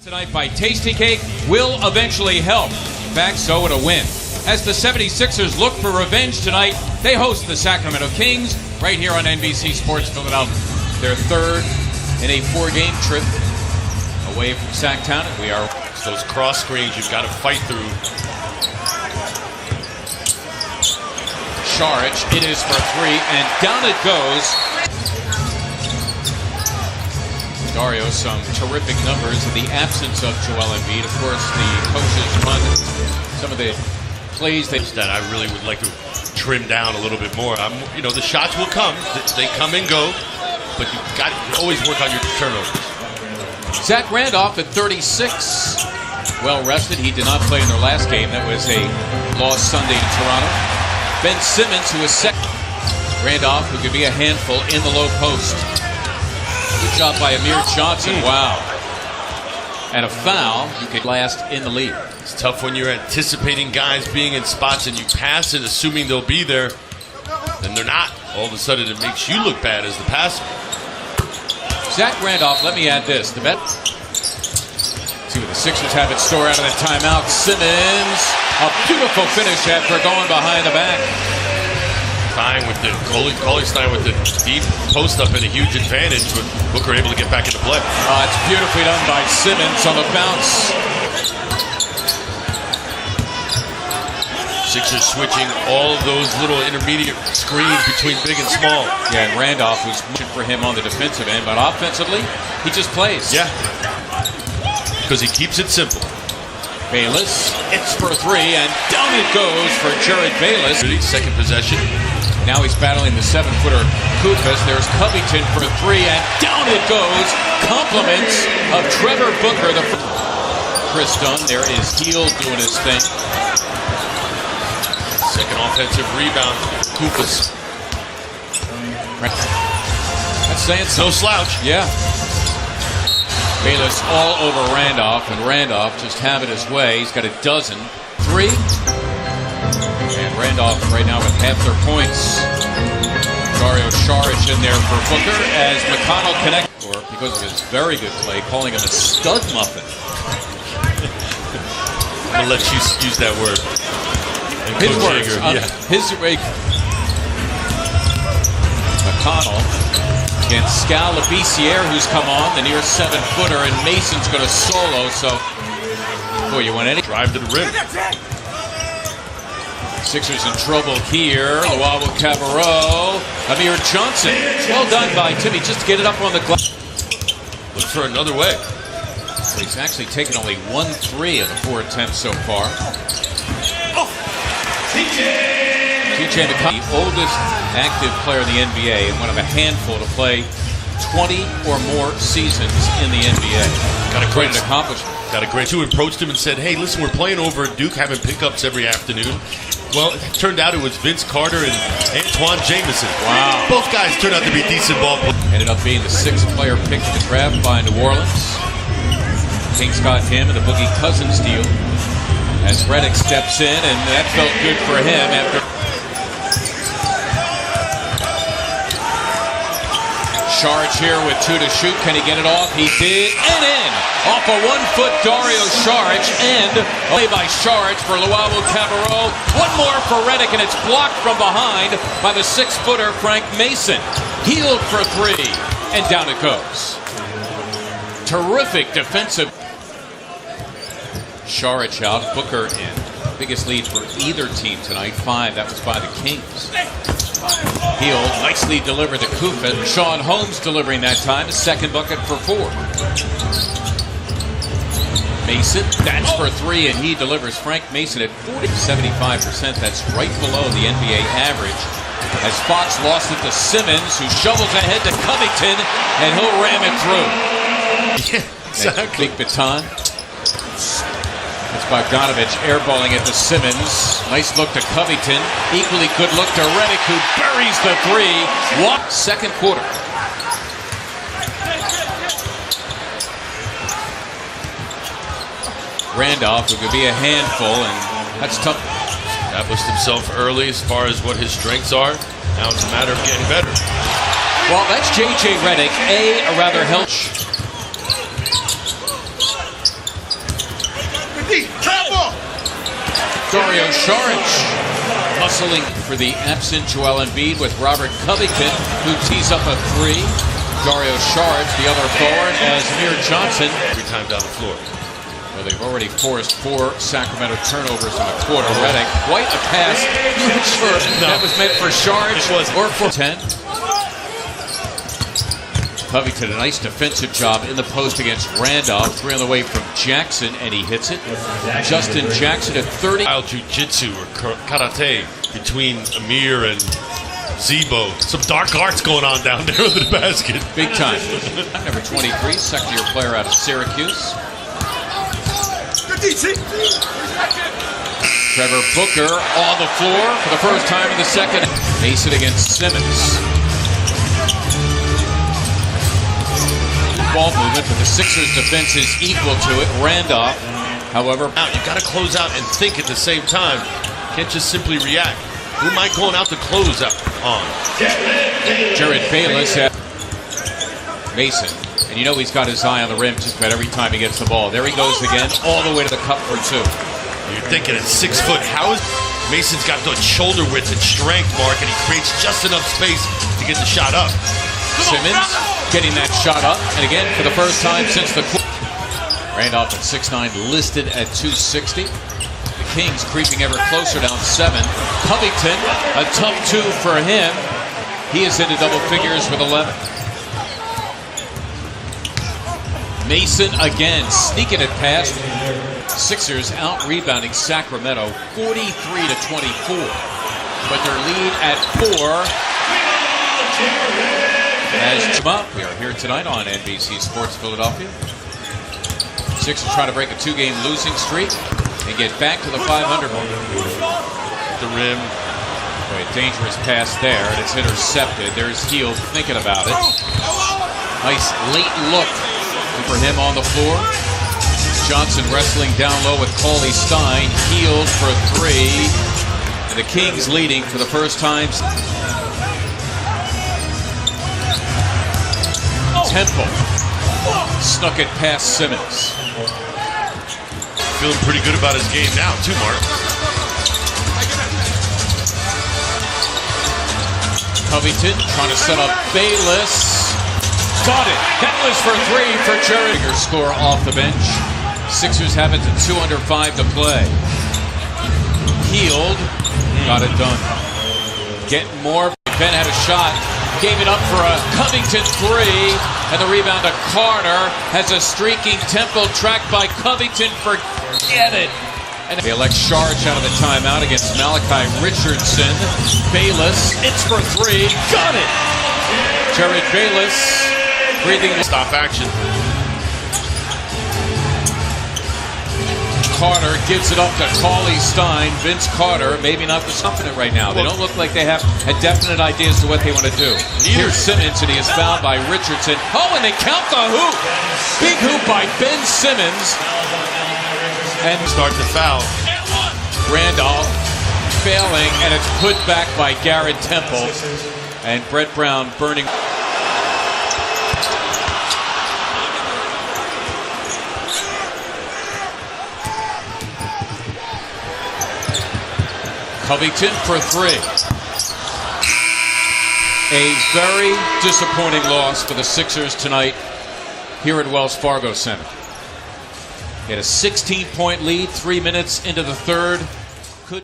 Tonight by Tasty Cake will eventually help. In fact, so it'll win. As the 76ers look for revenge tonight, they host the Sacramento Kings right here on NBC Sports Philadelphia. Their third in a 4-game trip away from Sacktown. We are those cross screens you've got to fight through. Saric, it is for 3, and down it goes. Dario, some terrific numbers in the absence of Joel Embiid. Of course, the coaches run some of the plays that I really would like to trim down a little bit more. The shots will come; they come and go, but you got to always work on your turnovers. Zach Randolph at 36, well rested. He did not play in their last game. That was a loss Sunday to Toronto. Ben Simmons, who is second. Randolph, who could be a handful in the low post. Good job by Amir Johnson. Wow. And a foul, you could last in the lead. It's tough when you're anticipating guys being in spots and you pass it assuming they'll be there, then they're not. All of a sudden it makes you look bad as the passer. Zach Randolph, let me add this. See what the Sixers have in store out of the timeout. Simmons, a beautiful finish after going behind the back. Tying with the Cauley-Stein with the deep post up and a huge advantage, with Booker able to get back into play. It's beautifully done by Simmons on the bounce. Sixers switching all of those little intermediate screens between big and small. Yeah, and Randolph was moving for him on the defensive end, but offensively, he just plays. Yeah, because he keeps it simple. Bayless, it's for 3, and down it goes for Jared Bayless. Second possession. Now he's battling the 7-footer Kufas. There's Covington for 3, and down it goes. Compliments of Trevor Booker. Chris Dunn, there is Heel doing his thing. Second offensive rebound, Kufas. That's saying so. No slouch. Yeah. Bayless all over Randolph, and Randolph just having his way. He's got a dozen. 3. And Randolph right now with half their points. Dario Saric in there for Booker as McConnell connects. Or because of his very good play, calling him a stud muffin. I'll let you use that word. His words. McConnell against Scal Labissiere, who's come on, the near 7-footer, and Mason's going to solo, so boy, you want any drive to the rim. Sixers in trouble here. Luau Cabarro, Amir Johnson. Well done by Timmy, just to get it up on the glass. Look for another way. So he's actually taken only 1-3 of the 4 attempts so far. TJ McConnell, the oldest active player in the NBA and one of a handful to play 20 or more seasons in the NBA. Got a great accomplishment. Got a great. Who approached him and said, "Hey, listen, we're playing over at Duke, having pickups every afternoon." Well, it turned out it was Vince Carter and Antoine Jameson. Wow. Both guys turned out to be decent ball players. Ended up being the 6th player picked in the draft by New Orleans. Kings got him in the Boogie Cousins deal as Redick steps in, and that felt good for him after. Saric here with 2 to shoot. Can he get it off? He did, and in! Off a 1-foot Dario Saric, and play by Saric for Luau Cabarro. One more for Redick, and it's blocked from behind by the 6-footer Frank Mason. Healed for 3, and down it goes. Terrific defensive. Saric out, Booker in. Biggest lead for either team tonight, 5. That was by the Kings. Healed, nicely delivered to Kufa. Sean Holmes delivering that time, a second bucket for 4. Mason, that's for 3, and he delivers. Frank Mason at 75%. That's right below the NBA average. As Fox lost it to Simmons, who shovels ahead to Covington, and he'll ram it through. Yeah, exactly. Big baton. It's Bogdanovich airballing it to Simmons. Nice look to Covington. Equally good look to Redick, who buries the 3. Walk second quarter. Randolph, who could be a handful, and that's tough. Established himself early as far as what his strengths are. Now it's a matter of getting better. Well, that's J.J. Redick, a rather helch. Dario Saric muscling for the absent Joel Embiid with Robert Covington, who tees up a three. Dario Saric, the other forward, as Amir Johnson. Every time down the floor. Well, they've already forced 4 Sacramento turnovers in a quarter. Redick, quite a pass. That was meant for Saric or for 10. Covington, a nice defensive job in the post against Randolph. 3 on the way from Jackson, and he hits it. Justin Jackson at 30. Jiu-jitsu or karate between Amir and Zebo. Some dark arts going on down there under the basket. Big time. Number 23, second-year player out of Syracuse. Trevor Booker on the floor for the first time in the second. Mason against Simmons. Ball movement, but the Sixers' defense is equal to it. Randolph, however, you got to close out and think at the same time. Can't just simply react. Who am I going out to close out on? Jared Bayless at Mason. And you know he's got his eye on the rim just about every time he gets the ball. There he goes again, all the way to the cup for 2. You're thinking at 6 foot, how is Mason's got the shoulder width and strength, Mark, and he creates just enough space to get the shot up. Simmons getting that shot up, and again for the first time since the Randolph at 6'9", listed at 260. The Kings creeping ever closer down 7. Covington, a tough 2 for him. He is into double figures with 11. Mason again sneaking it past. Sixers out rebounding Sacramento 43-24, but their lead at 4. As we are here tonight on NBC Sports Philadelphia. Sixers trying to break a 2-game losing streak and get back to the 500 mark. The rim. Boy, a dangerous pass there, and it's intercepted. There's Hield thinking about it. Nice late look for him on the floor. Johnson wrestling down low with Cauley Stein. Hield for 3. And the Kings leading for the first time. Temple snuck it past Simmons. Feeling pretty good about his game now, too, Mark. Covington trying to set up Bayless. Got it. That was for 3 for Jerry. Score off the bench. Sixers have it to 2 under 5 to play. Hield got it done. Getting more. Ben had a shot. Gave it up for a Covington 3, and the rebound to Carter. Has a streaking Temple tracked by Covington. Forget it. And they elect Saric out of the timeout against Malachi Richardson. Bayless, it's for 3. Got it. Jared Bayless breathing. Stop action. Carter gives it up to Cauley Stein. Vince Carter, maybe not the confident right now. They don't look like they have a definite idea as to what they want to do. Here's Simmons, and he is fouled by Richardson. Oh, and they count the hoop. Big hoop by Ben Simmons. And start to foul. Randolph failing, and it's put back by Garrett Temple. And Brett Brown burning. Covington for 3. A very disappointing loss for the Sixers tonight here at Wells Fargo Center. He had a 16-point lead 3 minutes into the third.